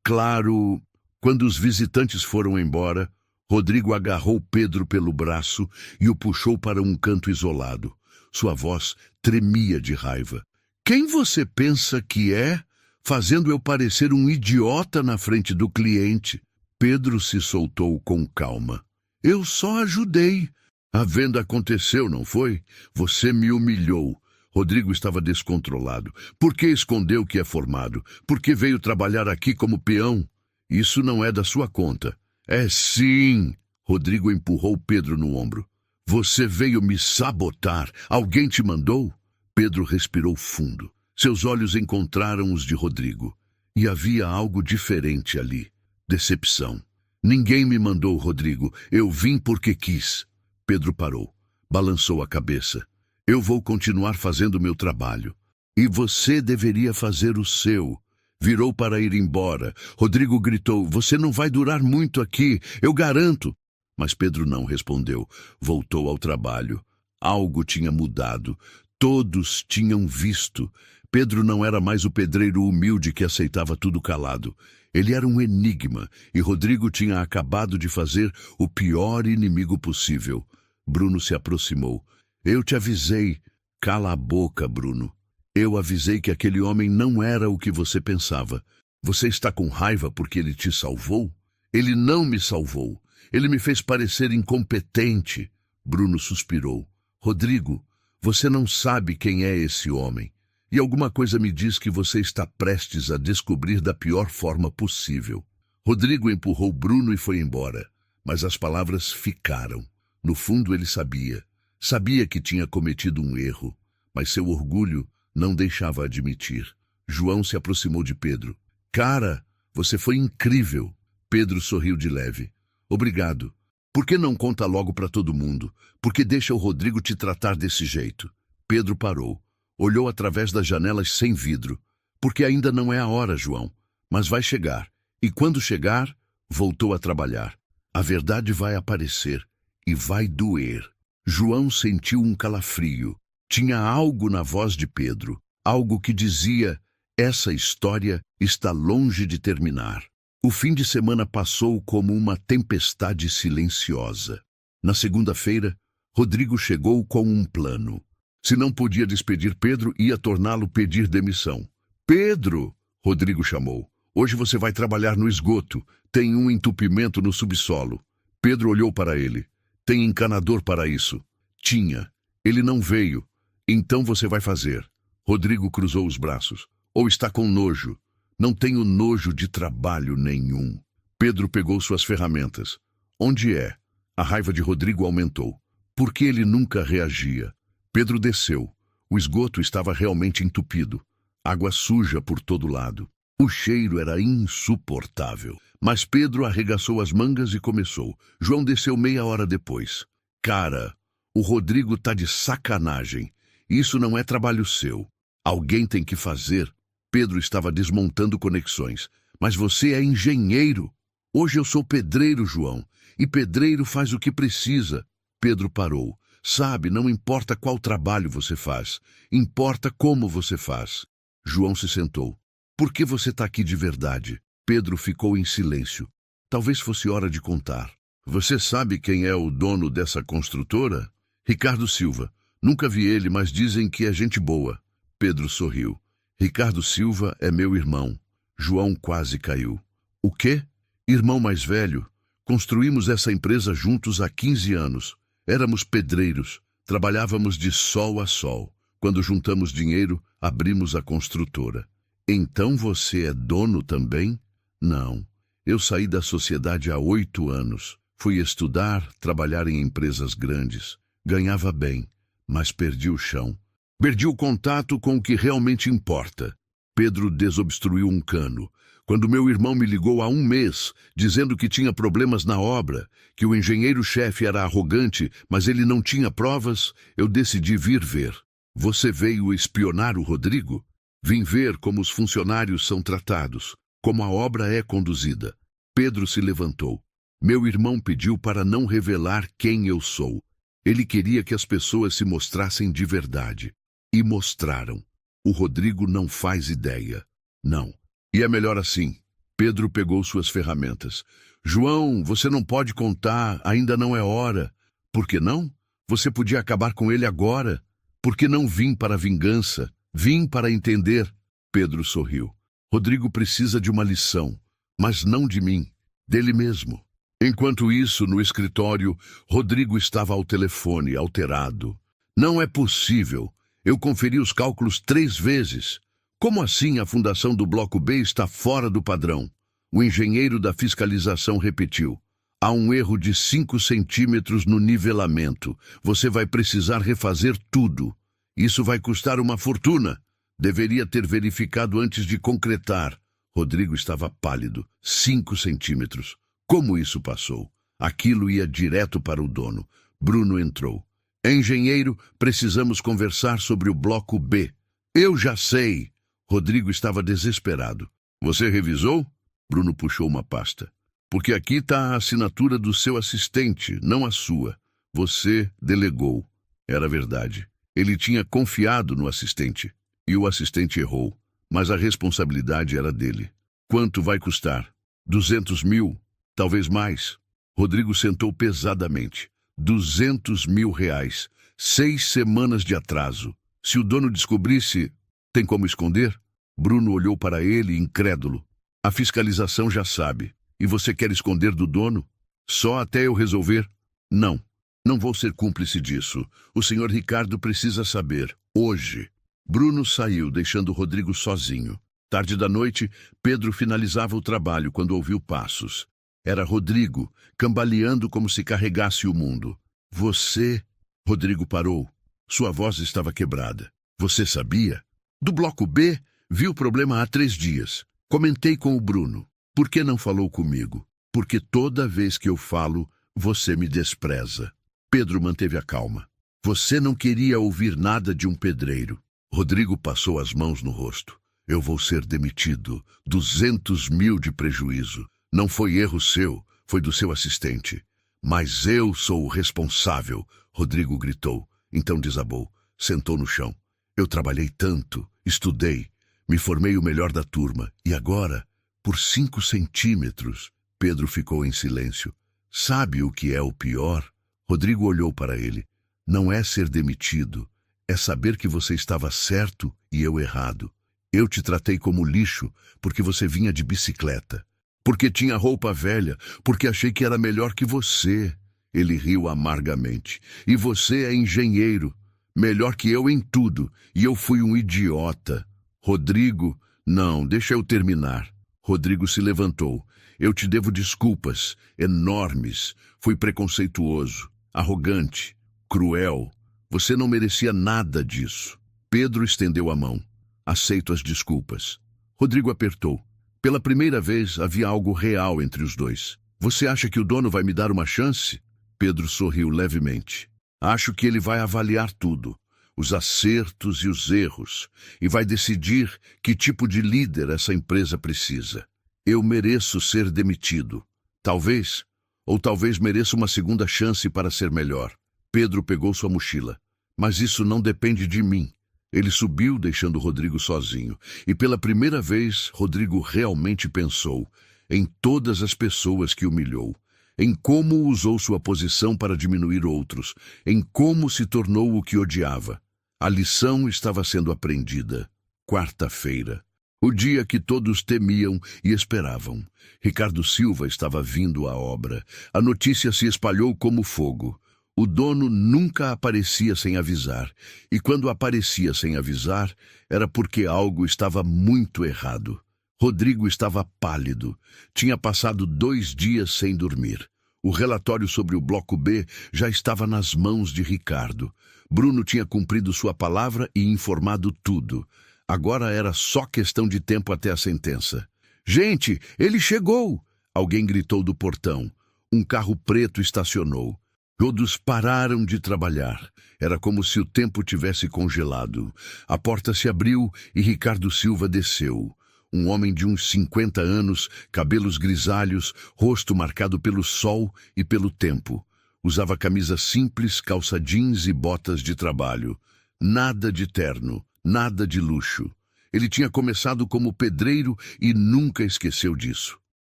Claro... Quando os visitantes foram embora, Rodrigo agarrou Pedro pelo braço e o puxou para um canto isolado. Sua voz tremia de raiva. Quem você pensa que é, fazendo eu parecer um idiota na frente do cliente? Pedro se soltou com calma. Eu só ajudei. A venda aconteceu, não foi? Você me humilhou. Rodrigo estava descontrolado. Por que escondeu que é formado? Por que veio trabalhar aqui como peão? Isso não é da sua conta. É sim. Rodrigo empurrou Pedro no ombro. Você veio me sabotar. Alguém te mandou? Pedro respirou fundo. Seus olhos encontraram os de Rodrigo. E havia algo diferente ali. Decepção. Ninguém me mandou, Rodrigo. Eu vim porque quis. Pedro parou. Balançou a cabeça. Eu vou continuar fazendo meu trabalho. E você deveria fazer o seu. Virou para ir embora. Rodrigo gritou, você não vai durar muito aqui, eu garanto. Mas Pedro não respondeu. Voltou ao trabalho. Algo tinha mudado. Todos tinham visto. Pedro não era mais o pedreiro humilde que aceitava tudo calado. Ele era um enigma, e Rodrigo tinha acabado de fazer o pior inimigo possível. Bruno se aproximou. Eu te avisei. Cala a boca, Bruno. Eu avisei que aquele homem não era o que você pensava. Você está com raiva porque ele te salvou? Ele não me salvou. Ele me fez parecer incompetente. Bruno suspirou. Rodrigo, você não sabe quem é esse homem. E alguma coisa me diz que você está prestes a descobrir da pior forma possível. Rodrigo empurrou Bruno e foi embora. Mas as palavras ficaram. No fundo ele sabia. Sabia que tinha cometido um erro. Mas seu orgulho não deixava admitir. João se aproximou de Pedro. Cara, você foi incrível. Pedro sorriu de leve. Obrigado. Por que não conta logo para todo mundo? Por que deixa o Rodrigo te tratar desse jeito? Pedro parou. Olhou através das janelas sem vidro. Porque ainda não é a hora, João. Mas vai chegar. E quando chegar, voltou a trabalhar. A verdade vai aparecer. E vai doer. João sentiu um calafrio. Tinha algo na voz de Pedro. Algo que dizia, Essa história está longe de terminar. O fim de semana passou como uma tempestade silenciosa. Na segunda-feira, Rodrigo chegou com um plano. Se não podia despedir Pedro, ia torná-lo pedir demissão. Pedro! Rodrigo chamou. Hoje você vai trabalhar no esgoto. Tem um entupimento no subsolo. Pedro olhou para ele. Tem encanador para isso. Tinha. Ele não veio. Então você vai fazer. Rodrigo cruzou os braços. Ou está com nojo. Não tenho nojo de trabalho nenhum. Pedro pegou suas ferramentas. Onde é? A raiva de Rodrigo aumentou. Por que ele nunca reagia? Pedro desceu. O esgoto estava realmente entupido. Água suja por todo lado. O cheiro era insuportável. Mas Pedro arregaçou as mangas e começou. João desceu meia hora depois. Cara, o Rodrigo tá de sacanagem. Isso não é trabalho seu. Alguém tem que fazer. Pedro estava desmontando conexões. Mas você é engenheiro. Hoje eu sou pedreiro, João. E pedreiro faz o que precisa. Pedro parou. Sabe, não importa qual trabalho você faz. Importa como você faz. João se sentou. Por que você está aqui de verdade? Pedro ficou em silêncio. Talvez fosse hora de contar. Você sabe quem é o dono dessa construtora? Ricardo Silva. Nunca vi ele, mas dizem que é gente boa. Pedro sorriu. Ricardo Silva é meu irmão. João quase caiu. O quê? Irmão mais velho. Construímos essa empresa juntos há 15 anos. Éramos pedreiros. Trabalhávamos de sol a sol. Quando juntamos dinheiro, abrimos a construtora. Então você é dono também? Não. Eu saí da sociedade há 8 anos. Fui estudar, trabalhar em empresas grandes. Ganhava bem, mas perdi o chão. Perdi o contato com o que realmente importa. Pedro desobstruiu um cano. Quando meu irmão me ligou há 1 mês, dizendo que tinha problemas na obra, que o engenheiro-chefe era arrogante, mas ele não tinha provas, eu decidi vir ver. Você veio espionar o Rodrigo? Vim ver como os funcionários são tratados, como a obra é conduzida. Pedro se levantou. Meu irmão pediu para não revelar quem eu sou. Ele queria que as pessoas se mostrassem de verdade. E mostraram. O Rodrigo não faz ideia. Não. E é melhor assim. Pedro pegou suas ferramentas. João, você não pode contar, ainda não é hora. Por que não? Você podia acabar com ele agora. Por que não vim para a vingança? Vim para entender. Pedro sorriu. Rodrigo precisa de uma lição, mas não de mim, dele mesmo. Enquanto isso, no escritório, Rodrigo estava ao telefone, alterado. Não é possível. Eu conferi os cálculos 3 vezes. Como assim a fundação do Bloco B está fora do padrão? O engenheiro da fiscalização repetiu. Há um erro de 5 centímetros no nivelamento. Você vai precisar refazer tudo. Isso vai custar uma fortuna. Deveria ter verificado antes de concretar. Rodrigo estava pálido. 5 centímetros. Como isso passou? Aquilo ia direto para o dono. Bruno entrou. Engenheiro, precisamos conversar sobre o Bloco B. Eu já sei. Rodrigo estava desesperado. Você revisou? Bruno puxou uma pasta. Porque aqui está a assinatura do seu assistente, não a sua. Você delegou. Era verdade. Ele tinha confiado no assistente. E o assistente errou. Mas a responsabilidade era dele. Quanto vai custar? 200 mil? Talvez mais. Rodrigo sentou pesadamente. 200 mil reais. 6 semanas de atraso. Se o dono descobrisse, tem como esconder? Bruno olhou para ele, incrédulo. A fiscalização já sabe. E você quer esconder do dono? Só até eu resolver? Não. Não vou ser cúmplice disso. O senhor Ricardo precisa saber. Hoje. Bruno saiu, deixando Rodrigo sozinho. Tarde da noite, Pedro finalizava o trabalho quando ouviu passos. Era Rodrigo, cambaleando como se carregasse o mundo. Você... Rodrigo parou. Sua voz estava quebrada. Você sabia? Do Bloco B, vi o problema há 3 dias. Comentei com o Bruno. Por que não falou comigo? Porque toda vez que eu falo, você me despreza. Pedro manteve a calma. Você não queria ouvir nada de um pedreiro. Rodrigo passou as mãos no rosto. Eu vou ser demitido. 200 mil de prejuízo. Não foi erro seu, foi do seu assistente. Mas eu sou o responsável, Rodrigo gritou. Então desabou. Sentou no chão. Eu trabalhei tanto, estudei. Me formei o melhor da turma. E agora, por 5 centímetros, Pedro ficou em silêncio. Sabe o que é o pior? Rodrigo olhou para ele. Não é ser demitido. É saber que você estava certo e eu errado. Eu te tratei como lixo porque você vinha de bicicleta. Porque tinha roupa velha. Porque achei que era melhor que você. Ele riu amargamente. E você é engenheiro. Melhor que eu em tudo. E eu fui um idiota. Rodrigo, não, deixa eu terminar. Rodrigo se levantou. Eu te devo desculpas, enormes. Fui preconceituoso, arrogante, cruel. Você não merecia nada disso. Pedro estendeu a mão. Aceito as desculpas. Rodrigo apertou. Pela primeira vez havia algo real entre os dois. Você acha que o dono vai me dar uma chance? Pedro sorriu levemente. Acho que ele vai avaliar tudo, os acertos e os erros, e vai decidir que tipo de líder essa empresa precisa. Eu mereço ser demitido. Talvez, ou talvez mereça uma segunda chance para ser melhor. Pedro pegou sua mochila. Mas isso não depende de mim. Ele subiu, deixando Rodrigo sozinho. E pela primeira vez, Rodrigo realmente pensou em todas as pessoas que humilhou, em como usou sua posição para diminuir outros, em como se tornou o que odiava. A lição estava sendo aprendida. Quarta-feira. O dia que todos temiam e esperavam. Ricardo Silva estava vindo à obra. A notícia se espalhou como fogo. O dono nunca aparecia sem avisar. E quando aparecia sem avisar, era porque algo estava muito errado. Rodrigo estava pálido. Tinha passado 2 dias sem dormir. O relatório sobre o Bloco B já estava nas mãos de Ricardo. Bruno tinha cumprido sua palavra e informado tudo. Agora era só questão de tempo até a sentença. Gente, ele chegou! Alguém gritou do portão. Um carro preto estacionou. Todos pararam de trabalhar. Era como se o tempo tivesse congelado. A porta se abriu e Ricardo Silva desceu. Um homem de uns 50 anos, cabelos grisalhos, rosto marcado pelo sol e pelo tempo. Usava camisa simples, calça jeans e botas de trabalho. Nada de terno, nada de luxo. Ele tinha começado como pedreiro e nunca esqueceu disso.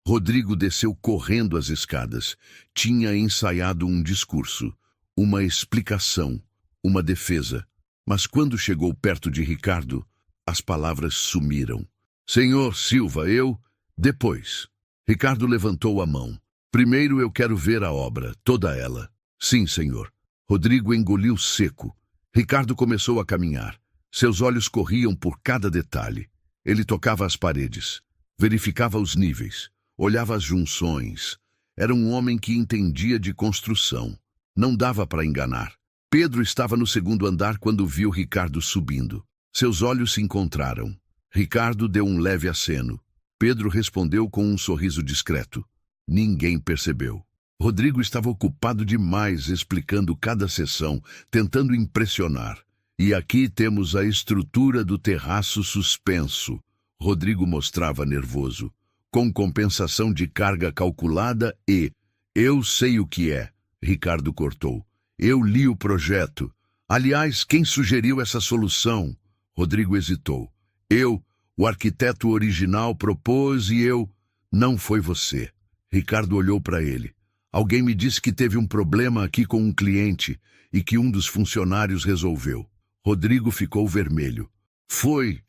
Rodrigo desceu correndo as escadas. Tinha ensaiado um discurso, uma explicação, uma defesa. Mas quando chegou perto de Ricardo, as palavras sumiram. Senhor Silva, eu... Depois. Ricardo levantou a mão. Primeiro eu quero ver a obra, toda ela. Sim, senhor. Rodrigo engoliu seco. Ricardo começou a caminhar. Seus olhos corriam por cada detalhe. Ele tocava as paredes, verificava os níveis, olhava as junções. Era um homem que entendia de construção. Não dava para enganar. Pedro estava no 2º andar quando viu Ricardo subindo. Seus olhos se encontraram. Ricardo deu um leve aceno. Pedro respondeu com um sorriso discreto. Ninguém percebeu. Rodrigo estava ocupado demais explicando cada seção, tentando impressionar. E aqui temos a estrutura do terraço suspenso. Rodrigo mostrava nervoso. Com compensação de carga calculada e... Eu sei o que é, Ricardo cortou. Eu li o projeto. Aliás, quem sugeriu essa solução? Rodrigo hesitou. Eu, o arquiteto original, propôs e eu... Não foi você. Ricardo olhou para ele. Alguém me disse que teve um problema aqui com um cliente e que um dos funcionários resolveu. Rodrigo ficou vermelho. Foi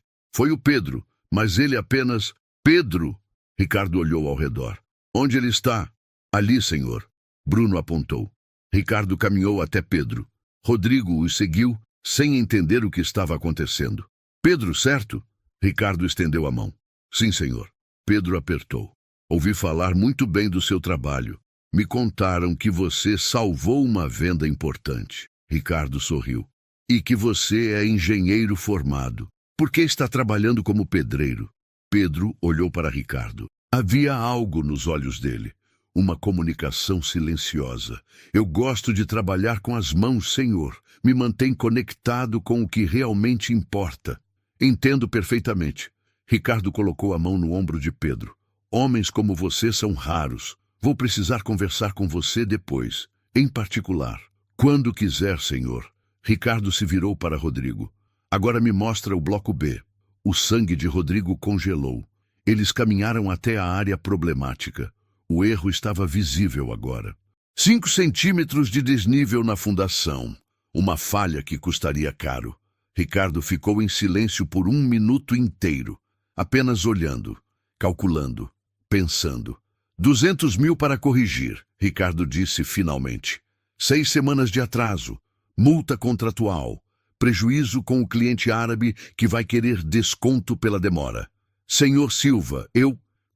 o Pedro, mas ele apenas... Pedro! Ricardo olhou ao redor. Onde ele está? Ali, senhor. Bruno apontou. Ricardo caminhou até Pedro. Rodrigo o seguiu, sem entender o que estava acontecendo. Pedro, certo? Ricardo estendeu a mão. Sim, senhor. Pedro apertou. Ouvi falar muito bem do seu trabalho. Me contaram que você salvou uma venda importante. Ricardo sorriu. E que você é engenheiro formado. Por que está trabalhando como pedreiro? Pedro olhou para Ricardo. Havia algo nos olhos dele. Uma comunicação silenciosa. Eu gosto de trabalhar com as mãos, senhor. Me mantém conectado com o que realmente importa. Entendo perfeitamente. Ricardo colocou a mão no ombro de Pedro. Homens como você são raros. Vou precisar conversar com você depois. Em particular. Quando quiser, senhor. Ricardo se virou para Rodrigo. Agora me mostra o Bloco B. O sangue de Rodrigo congelou. Eles caminharam até a área problemática. O erro estava visível agora. 5 centímetros de desnível na fundação. Uma falha que custaria caro. Ricardo ficou em silêncio por 1 minuto inteiro, apenas olhando, calculando, pensando. 200 mil para corrigir, Ricardo disse finalmente. 6 semanas de atraso, multa contratual, prejuízo com o cliente árabe que vai querer desconto pela demora. Senhor Silva,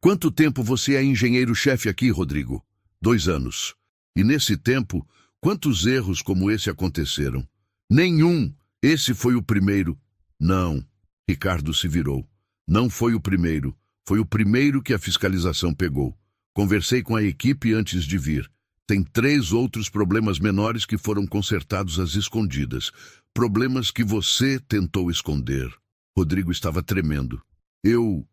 Quanto tempo você é engenheiro-chefe aqui, Rodrigo? 2 anos. E nesse tempo, quantos erros como esse aconteceram? Nenhum. Esse foi o primeiro. Não. Ricardo se virou. Não foi o primeiro. Foi o primeiro que a fiscalização pegou. Conversei com a equipe antes de vir. Tem 3 outros problemas menores que foram consertados às escondidas. Problemas que você tentou esconder. Rodrigo estava tremendo. Eu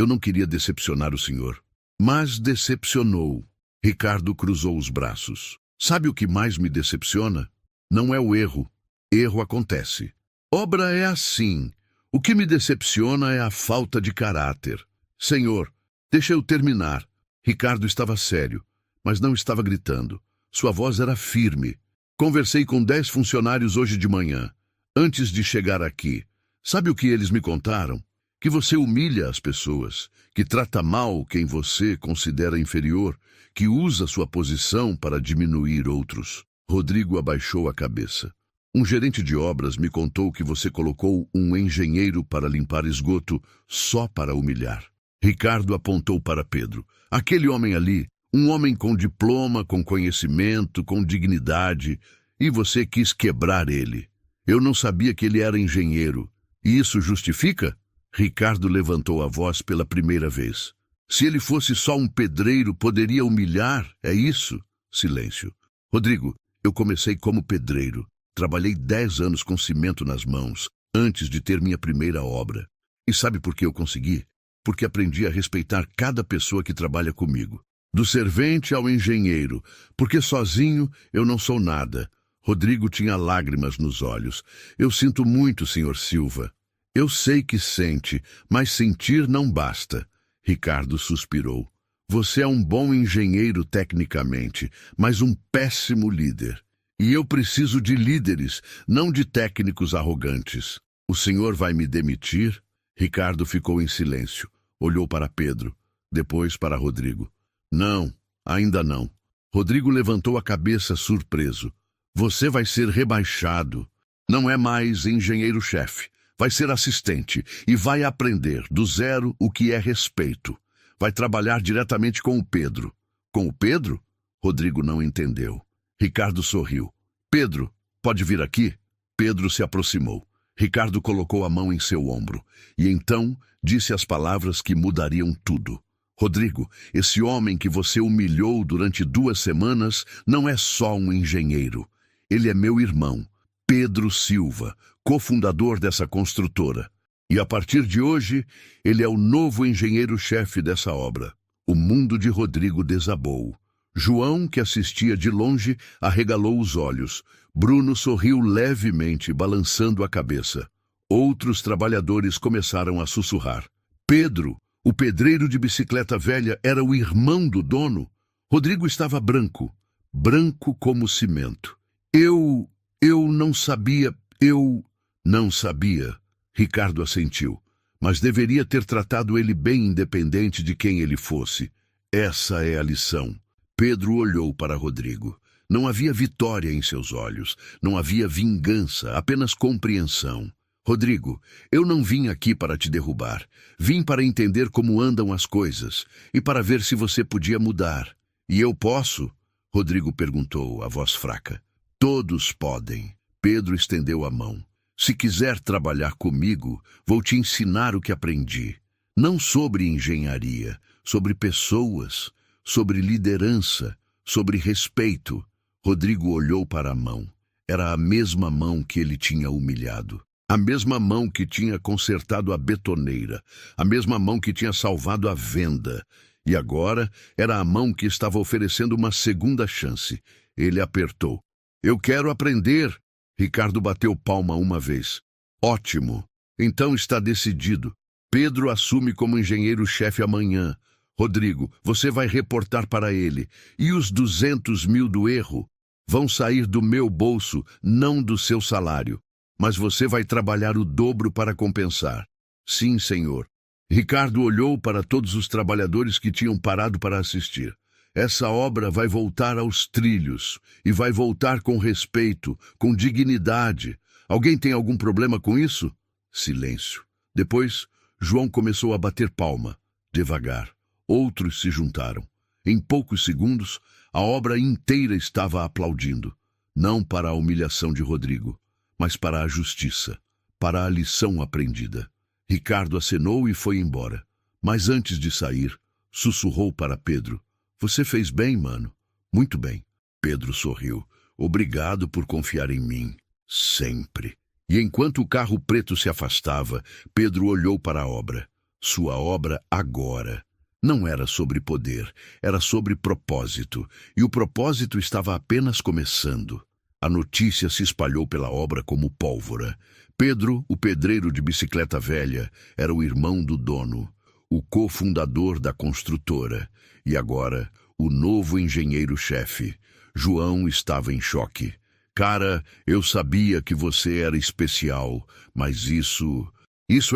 não queria decepcionar o senhor. Mas decepcionou. Ricardo cruzou os braços. Sabe o que mais me decepciona? Não é o erro. Erro acontece. Obra é assim. O que me decepciona é a falta de caráter. Senhor, deixa eu terminar. Ricardo estava sério, mas não estava gritando. Sua voz era firme. Conversei com 10 funcionários hoje de manhã, antes de chegar aqui. Sabe o que eles me contaram? Que você humilha as pessoas, que trata mal quem você considera inferior, que usa sua posição para diminuir outros. Rodrigo abaixou a cabeça. Um gerente de obras me contou que você colocou um engenheiro para limpar esgoto só para humilhar. Ricardo apontou para Pedro. Aquele homem ali, um homem com diploma, com conhecimento, com dignidade, e você quis quebrar ele. Eu não sabia que ele era engenheiro. E isso justifica? Ricardo levantou a voz pela primeira vez. Se ele fosse só um pedreiro, poderia humilhar, é isso? Silêncio. Rodrigo, eu comecei como pedreiro. Trabalhei 10 anos com cimento nas mãos, antes de ter minha primeira obra. E sabe por que eu consegui? Porque aprendi a respeitar cada pessoa que trabalha comigo. Do servente ao engenheiro, porque sozinho eu não sou nada. Rodrigo tinha lágrimas nos olhos. Eu sinto muito, senhor Silva. Eu sei que sente, mas sentir não basta. Ricardo suspirou. Você é um bom engenheiro tecnicamente, mas um péssimo líder. E eu preciso de líderes, não de técnicos arrogantes. O senhor vai me demitir? Ricardo ficou em silêncio. Olhou para Pedro, depois para Rodrigo. Não, ainda não. Rodrigo levantou a cabeça surpreso. Você vai ser rebaixado. Não é mais engenheiro-chefe. Vai ser assistente e vai aprender do zero o que é respeito. Vai trabalhar diretamente com o Pedro. Com o Pedro? Rodrigo não entendeu. Ricardo sorriu. Pedro, pode vir aqui? Pedro se aproximou. Ricardo colocou a mão em seu ombro e então disse as palavras que mudariam tudo. Rodrigo, esse homem que você humilhou durante 2 semanas não é só um engenheiro. Ele é meu irmão, Pedro Silva, cofundador dessa construtora. E a partir de hoje, ele é o novo engenheiro-chefe dessa obra. O mundo de Rodrigo desabou. João, que assistia de longe, arregalou os olhos. Bruno sorriu levemente, balançando a cabeça. Outros trabalhadores começaram a sussurrar. Pedro, o pedreiro de bicicleta velha, era o irmão do dono. Rodrigo estava branco, branco como cimento. Eu não sabia, não sabia. Ricardo assentiu, mas deveria ter tratado ele bem independente de quem ele fosse. Essa é a lição. Pedro olhou para Rodrigo. Não havia vitória em seus olhos, não havia vingança, apenas compreensão. Rodrigo, eu não vim aqui para te derrubar. Vim para entender como andam as coisas e para ver se você podia mudar. E eu posso? Rodrigo perguntou, a voz fraca. Todos podem. Pedro estendeu a mão. Se quiser trabalhar comigo, vou te ensinar o que aprendi. Não sobre engenharia, sobre pessoas, sobre liderança, sobre respeito. Rodrigo olhou para a mão. Era a mesma mão que ele tinha humilhado. A mesma mão que tinha consertado a betoneira. A mesma mão que tinha salvado a venda. E agora era a mão que estava oferecendo uma segunda chance. Ele apertou. Eu quero aprender. Ricardo bateu palma uma vez. Ótimo. Então está decidido. Pedro assume como engenheiro-chefe amanhã. Rodrigo, você vai reportar para ele. E os 200 mil do erro vão sair do meu bolso, não do seu salário. Mas você vai trabalhar o dobro para compensar. Sim, senhor. Ricardo olhou para todos os trabalhadores que tinham parado para assistir. Essa obra vai voltar aos trilhos, e vai voltar com respeito, com dignidade. Alguém tem algum problema com isso? Silêncio. Depois, João começou a bater palma, devagar. Outros se juntaram. Em poucos segundos, a obra inteira estava aplaudindo. Não para a humilhação de Rodrigo, mas para a justiça, para a lição aprendida. Ricardo acenou e foi embora. Mas antes de sair, sussurrou para Pedro. Você fez bem, mano. Muito bem. Pedro sorriu. Obrigado por confiar em mim. Sempre. E enquanto o carro preto se afastava, Pedro olhou para a obra. Sua obra agora. Não era sobre poder, era sobre propósito. E o propósito estava apenas começando. A notícia se espalhou pela obra como pólvora. Pedro, o pedreiro de bicicleta velha, era o irmão do dono, o cofundador da construtora. E agora, o novo engenheiro-chefe. João estava em choque. Cara, eu sabia que você era especial, mas isso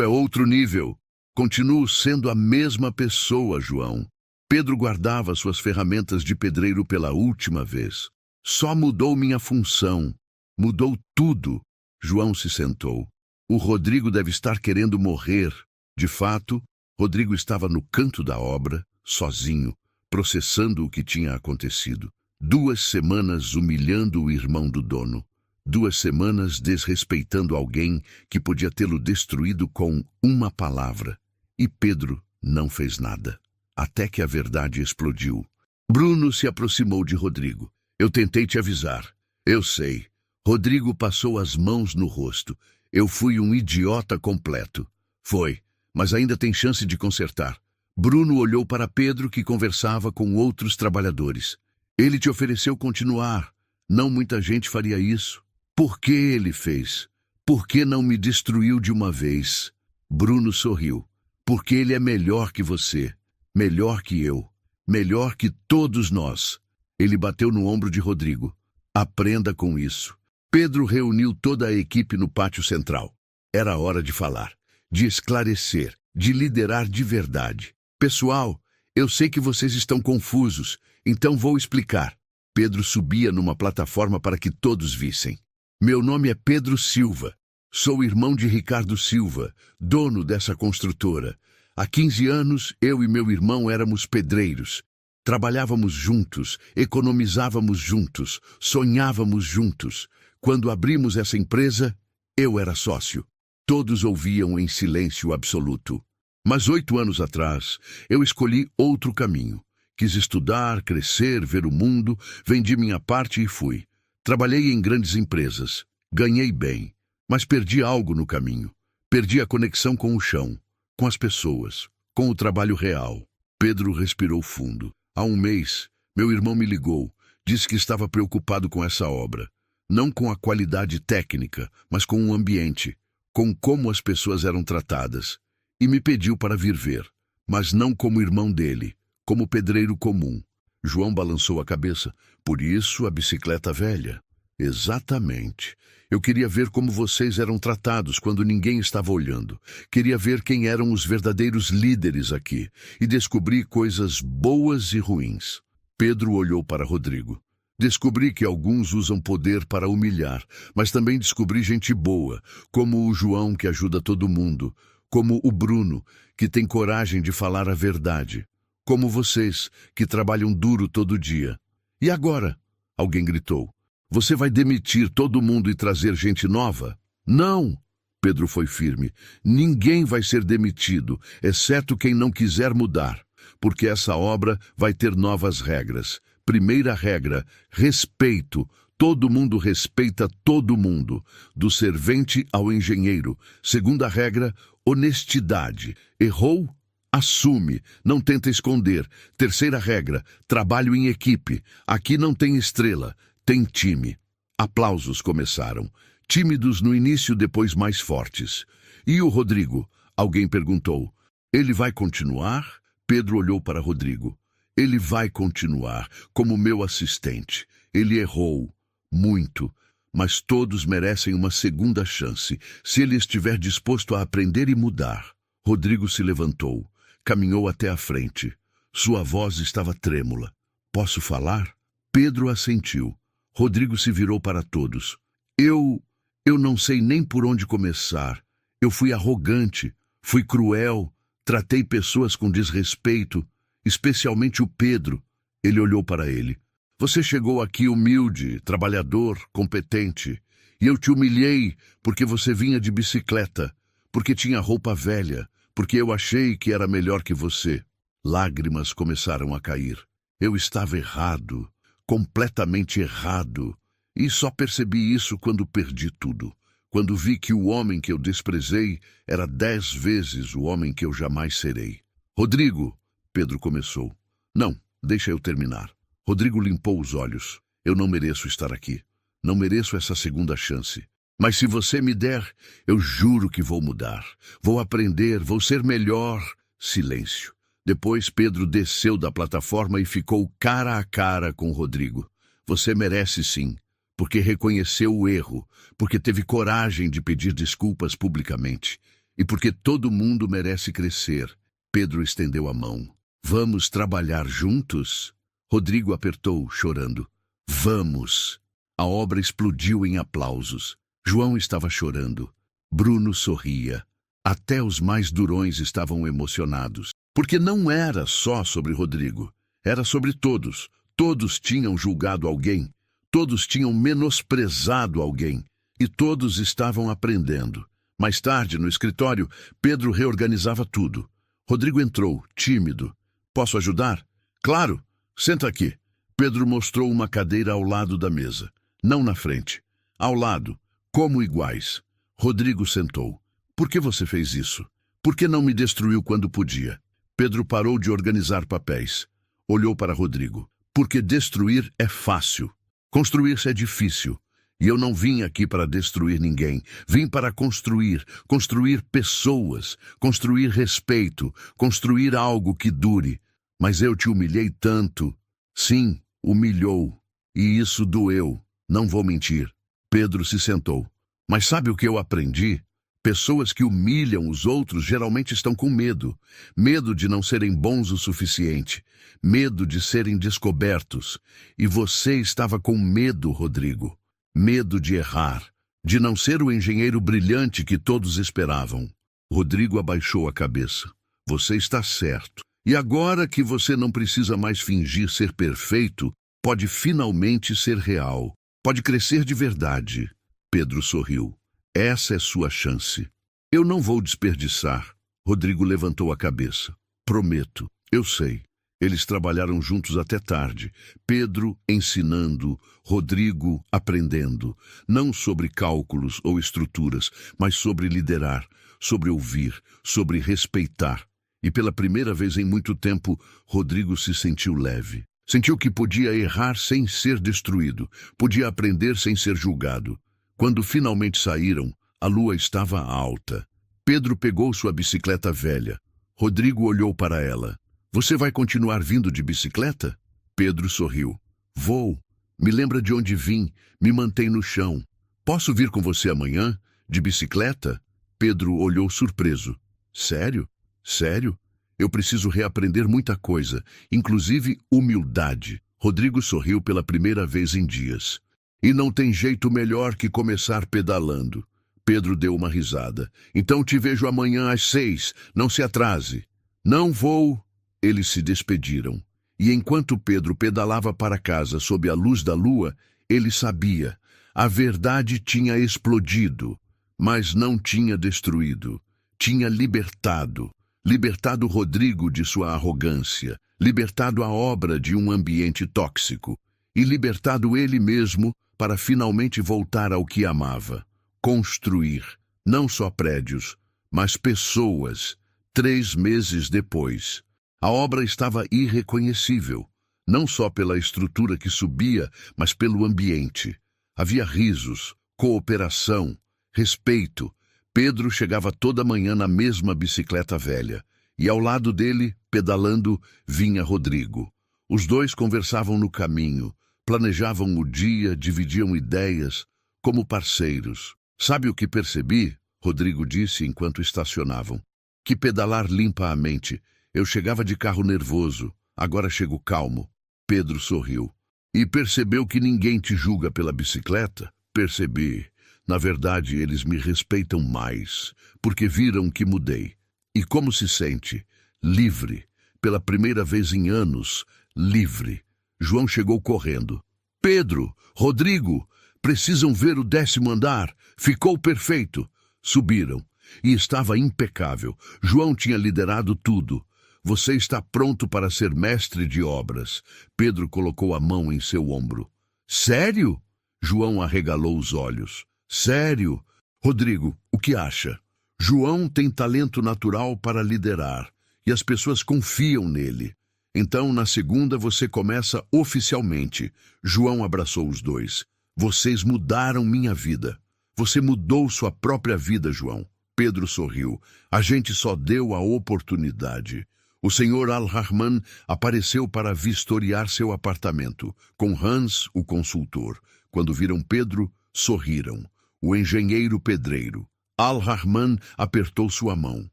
é outro nível. Continuo sendo a mesma pessoa, João. Pedro guardava suas ferramentas de pedreiro pela última vez. Só mudou minha função. Mudou tudo. João se sentou. O Rodrigo deve estar querendo morrer. De fato, Rodrigo estava no canto da obra, sozinho, processando o que tinha acontecido. 2 semanas humilhando o irmão do dono. 2 semanas desrespeitando alguém que podia tê-lo destruído com uma palavra. E Pedro não fez nada. Até que a verdade explodiu. Bruno se aproximou de Rodrigo. Eu tentei te avisar. Eu sei. Rodrigo passou as mãos no rosto. Eu fui um idiota completo. Foi, mas ainda tem chance de consertar. Bruno olhou para Pedro, que conversava com outros trabalhadores. Ele te ofereceu continuar. Não muita gente faria isso. Por que ele fez? Por que não me destruiu de uma vez? Bruno sorriu. Porque ele é melhor que você. Melhor que eu. Melhor que todos nós. Ele bateu no ombro de Rodrigo. Aprenda com isso. Pedro reuniu toda a equipe no pátio central. Era hora de falar, de esclarecer, de liderar de verdade. Pessoal, eu sei que vocês estão confusos, então vou explicar. Pedro subia numa plataforma para que todos vissem. Meu nome é Pedro Silva. Sou irmão de Ricardo Silva, dono dessa construtora. Há 15 anos, eu e meu irmão éramos pedreiros. Trabalhávamos juntos, economizávamos juntos, sonhávamos juntos. Quando abrimos essa empresa, eu era sócio. Todos ouviam em silêncio absoluto. Mas 8 anos atrás, eu escolhi outro caminho. Quis estudar, crescer, ver o mundo, vendi minha parte e fui. Trabalhei em grandes empresas, ganhei bem, mas perdi algo no caminho. Perdi a conexão com o chão, com as pessoas, com o trabalho real. Pedro respirou fundo. Há um mês, meu irmão me ligou, disse que estava preocupado com essa obra. Não com a qualidade técnica, mas com o ambiente, com como as pessoas eram tratadas. E me pediu para vir ver, mas não como irmão dele, como pedreiro comum. João balançou a cabeça. Por isso a bicicleta velha. Exatamente. Eu queria ver como vocês eram tratados quando ninguém estava olhando. Queria ver quem eram os verdadeiros líderes aqui. E descobri coisas boas e ruins. Pedro olhou para Rodrigo. Descobri que alguns usam poder para humilhar, mas também descobri gente boa, como o João, que ajuda todo mundo, como o Bruno, que tem coragem de falar a verdade, como vocês, que trabalham duro todo dia. E agora? Alguém gritou. Você vai demitir todo mundo e trazer gente nova? Não! Pedro foi firme. Ninguém vai ser demitido, exceto quem não quiser mudar, porque essa obra vai ter novas regras. Primeira regra, respeito. Todo mundo respeita todo mundo, do servente ao engenheiro. Segunda regra, honestidade. Errou? Assume, não tenta esconder. Terceira regra, trabalho em equipe. Aqui não tem estrela, tem time. Aplausos começaram. Tímidos no início, depois mais fortes. E o Rodrigo? Alguém perguntou: ele vai continuar? Pedro olhou para Rodrigo. Ele vai continuar como meu assistente. Ele errou muito, mas todos merecem uma segunda chance, se ele estiver disposto a aprender e mudar. Rodrigo se levantou, caminhou até a frente. Sua voz estava trêmula. Posso falar? Pedro assentiu. Rodrigo se virou para todos. Eu não sei nem por onde começar. Eu fui arrogante, fui cruel, tratei pessoas com desrespeito, especialmente o Pedro. Ele olhou para ele. Você chegou aqui humilde, trabalhador, competente, e eu te humilhei porque você vinha de bicicleta, porque tinha roupa velha, porque eu achei que era melhor que você. Lágrimas começaram a cair. Eu estava errado, completamente errado, e só percebi isso quando perdi tudo. Quando vi que o homem que eu desprezei era 10 vezes o homem que eu jamais serei. Rodrigo, Pedro começou. Não, deixa eu terminar. Rodrigo limpou os olhos. Eu não mereço estar aqui. Não mereço essa segunda chance. Mas se você me der, eu juro que vou mudar. Vou aprender, vou ser melhor. Silêncio. Depois Pedro desceu da plataforma e ficou cara a cara com Rodrigo. Você merece sim, porque reconheceu o erro, porque teve coragem de pedir desculpas publicamente, e porque todo mundo merece crescer. Pedro estendeu a mão. Vamos trabalhar juntos? Rodrigo apertou, chorando. Vamos! A obra explodiu em aplausos. João estava chorando. Bruno sorria. Até os mais durões estavam emocionados. Porque não era só sobre Rodrigo. Era sobre todos. Todos tinham julgado alguém. Todos tinham menosprezado alguém. E todos estavam aprendendo. Mais tarde, no escritório, Pedro reorganizava tudo. Rodrigo entrou, tímido. Posso ajudar? Claro! Senta aqui. Pedro mostrou uma cadeira ao lado da mesa. Não na frente. Ao lado, como iguais. Rodrigo sentou. Por que você fez isso? Por que não me destruiu quando podia? Pedro parou de organizar papéis. Olhou para Rodrigo. Porque destruir é fácil. Construir-se é difícil. E eu não vim aqui para destruir ninguém. Vim para construir. Construir pessoas. Construir respeito. Construir algo que dure. Mas eu te humilhei tanto. Sim, humilhou. E isso doeu. Não vou mentir. Pedro se sentou. Mas sabe o que eu aprendi? Pessoas que humilham os outros geralmente estão com medo. Medo de não serem bons o suficiente. Medo de serem descobertos. E você estava com medo, Rodrigo. Medo de errar. De não ser o engenheiro brilhante que todos esperavam. Rodrigo abaixou a cabeça. Você está certo. E agora que você não precisa mais fingir ser perfeito, pode finalmente ser real. Pode crescer de verdade. Pedro sorriu. Essa é sua chance. Eu não vou desperdiçar. Rodrigo levantou a cabeça. Prometo. Eu sei. Eles trabalharam juntos até tarde. Pedro ensinando, Rodrigo aprendendo. Não sobre cálculos ou estruturas, mas sobre liderar, sobre ouvir, sobre respeitar. E pela primeira vez em muito tempo, Rodrigo se sentiu leve. Sentiu que podia errar sem ser destruído, podia aprender sem ser julgado. Quando finalmente saíram, a lua estava alta. Pedro pegou sua bicicleta velha. Rodrigo olhou para ela. Você vai continuar vindo de bicicleta? Pedro sorriu. Vou. Me lembra de onde vim, me mantém no chão. Posso vir com você amanhã? De bicicleta? Pedro olhou surpreso. Sério? Sério? Eu preciso reaprender muita coisa, inclusive humildade. Rodrigo sorriu pela primeira vez em dias. E não tem jeito melhor que começar pedalando. Pedro deu uma risada. Então te vejo amanhã às 6. Não se atrase. Não vou. Eles se despediram. E enquanto Pedro pedalava para casa sob a luz da lua, ele sabia. A verdade tinha explodido, mas não tinha destruído. Tinha libertado. Libertado Rodrigo de sua arrogância, libertado a obra de um ambiente tóxico e libertado ele mesmo para finalmente voltar ao que amava. Construir, não só prédios, mas pessoas. 3 meses depois, a obra estava irreconhecível, não só pela estrutura que subia, mas pelo ambiente. Havia risos, cooperação, respeito. Pedro chegava toda manhã na mesma bicicleta velha, e ao lado dele, pedalando, vinha Rodrigo. Os dois conversavam no caminho, planejavam o dia, dividiam ideias, como parceiros. Sabe o que percebi? Rodrigo disse enquanto estacionavam. Que pedalar limpa a mente. Eu chegava de carro nervoso, agora chego calmo. Pedro sorriu. E percebeu que ninguém te julga pela bicicleta? Percebi. Na verdade, eles me respeitam mais, porque viram que mudei. E como se sente? Livre. Pela primeira vez em anos, livre. João chegou correndo. Pedro, Rodrigo, precisam ver o 10º andar. Ficou perfeito. Subiram. E estava impecável. João tinha liderado tudo. Você está pronto para ser mestre de obras. Pedro colocou a mão em seu ombro. Sério? João arregalou os olhos. Sério? Rodrigo, o que acha? João tem talento natural para liderar, e as pessoas confiam nele. Então, na segunda, você começa oficialmente. João abraçou os dois. Vocês mudaram minha vida. Você mudou sua própria vida, João. Pedro sorriu. A gente só deu a oportunidade. O senhor Al-Rahman apareceu para vistoriar seu apartamento, com Hans, o consultor. Quando viram Pedro, sorriram. O engenheiro pedreiro. Al-Rahman apertou sua mão.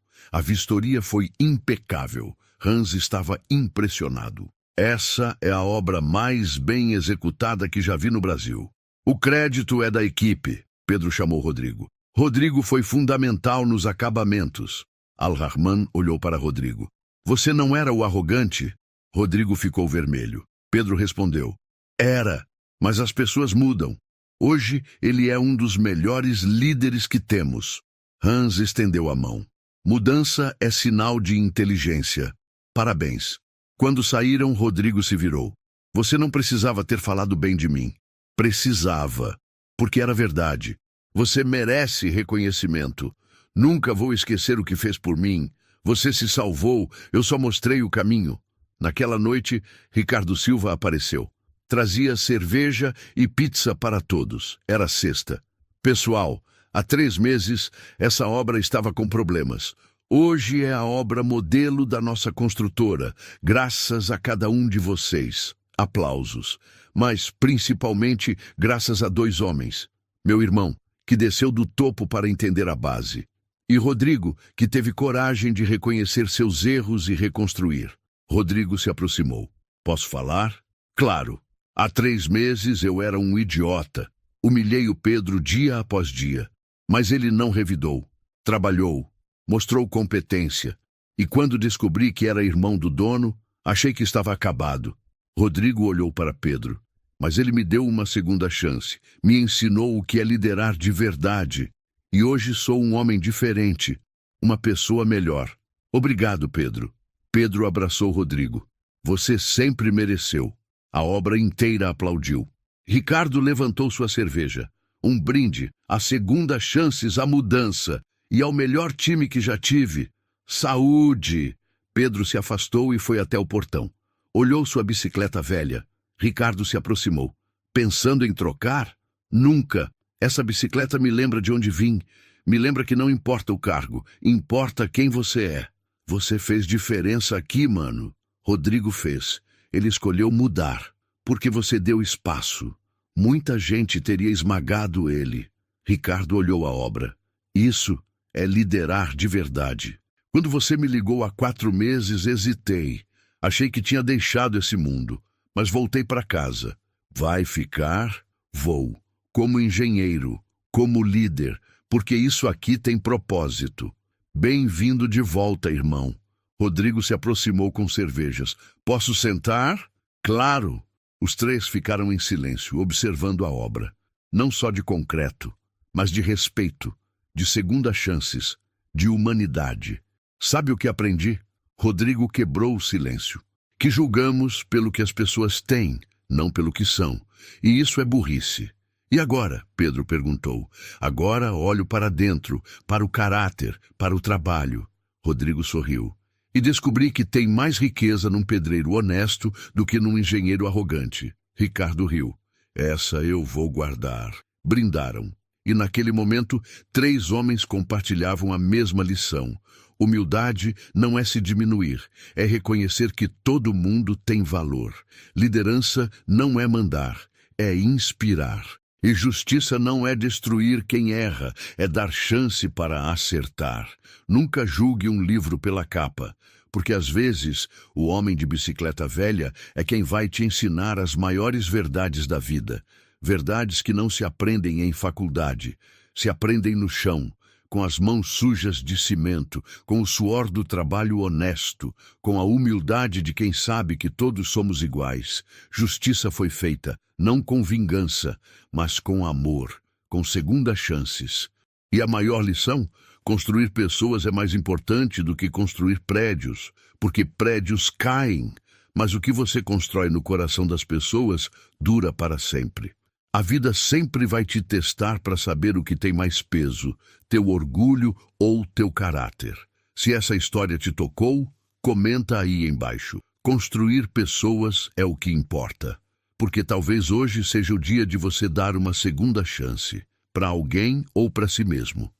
A vistoria foi impecável. Hans estava impressionado. Essa é a obra mais bem executada que já vi no Brasil. O crédito é da equipe, Pedro chamou Rodrigo. Rodrigo foi fundamental nos acabamentos. Al-Rahman olhou para Rodrigo. Você não era o arrogante? Rodrigo ficou vermelho. Pedro respondeu. Era, mas as pessoas mudam. Hoje ele é um dos melhores líderes que temos. Hans estendeu a mão. Mudança é sinal de inteligência. Parabéns. Quando saíram, Rodrigo se virou. Você não precisava ter falado bem de mim. Precisava, porque era verdade. Você merece reconhecimento. Nunca vou esquecer o que fez por mim. Você se salvou, eu só mostrei o caminho. Naquela noite, Ricardo Silva apareceu. Trazia cerveja e pizza para todos. Era sexta. Pessoal, há 3 meses, essa obra estava com problemas. Hoje é a obra modelo da nossa construtora, graças a cada um de vocês. Aplausos. Mas, principalmente, graças a 2 homens. Meu irmão, que desceu do topo para entender a base. E Rodrigo, que teve coragem de reconhecer seus erros e reconstruir. Rodrigo se aproximou. Posso falar? Claro. Há 3 meses eu era um idiota. Humilhei o Pedro dia após dia. Mas ele não revidou. Trabalhou. Mostrou competência. E quando descobri que era irmão do dono, achei que estava acabado. Rodrigo olhou para Pedro. Mas ele me deu uma segunda chance. Me ensinou o que é liderar de verdade. E hoje sou um homem diferente. Uma pessoa melhor. Obrigado, Pedro. Pedro abraçou Rodrigo. Você sempre mereceu. A obra inteira aplaudiu. Ricardo levantou sua cerveja. Um brinde, a segunda chances à mudança e ao melhor time que já tive. Saúde! Pedro se afastou e foi até o portão. Olhou sua bicicleta velha. Ricardo se aproximou. Pensando em trocar? Nunca. Essa bicicleta me lembra de onde vim. Me lembra que não importa o cargo, importa quem você é. Você fez diferença aqui, mano. Rodrigo fez. Ele escolheu mudar, porque você deu espaço. Muita gente teria esmagado ele. Ricardo olhou a obra. Isso é liderar de verdade. Quando você me ligou há 4 meses, hesitei. Achei que tinha deixado esse mundo, mas voltei para casa. Vai ficar? Vou. Como engenheiro, como líder, porque isso aqui tem propósito. Bem-vindo de volta, irmão. Rodrigo se aproximou com cervejas. Posso sentar? Claro. Os 3 ficaram em silêncio, observando a obra. Não só de concreto, mas de respeito, de segundas chances, de humanidade. Sabe o que aprendi? Rodrigo quebrou o silêncio. Que julgamos pelo que as pessoas têm, não pelo que são. E isso é burrice. E agora? Pedro perguntou. Agora olho para dentro, para o caráter, para o trabalho. Rodrigo sorriu. E descobri que tem mais riqueza num pedreiro honesto do que num engenheiro arrogante. Ricardo riu. Essa eu vou guardar. Brindaram. E naquele momento, 3 homens compartilhavam a mesma lição. Humildade não é se diminuir, é reconhecer que todo mundo tem valor. Liderança não é mandar, é inspirar. E justiça não é destruir quem erra, é dar chance para acertar. Nunca julgue um livro pela capa, porque às vezes o homem de bicicleta velha é quem vai te ensinar as maiores verdades da vida. Verdades que não se aprendem em faculdade, se aprendem no chão, com as mãos sujas de cimento, com o suor do trabalho honesto, com a humildade de quem sabe que todos somos iguais. Justiça foi feita, não com vingança, mas com amor, com segundas chances. E a maior lição? Construir pessoas é mais importante do que construir prédios, porque prédios caem, mas o que você constrói no coração das pessoas dura para sempre. A vida sempre vai te testar para saber o que tem mais peso, teu orgulho ou teu caráter. Se essa história te tocou, comenta aí embaixo. Construir pessoas é o que importa, porque talvez hoje seja o dia de você dar uma segunda chance, para alguém ou para si mesmo.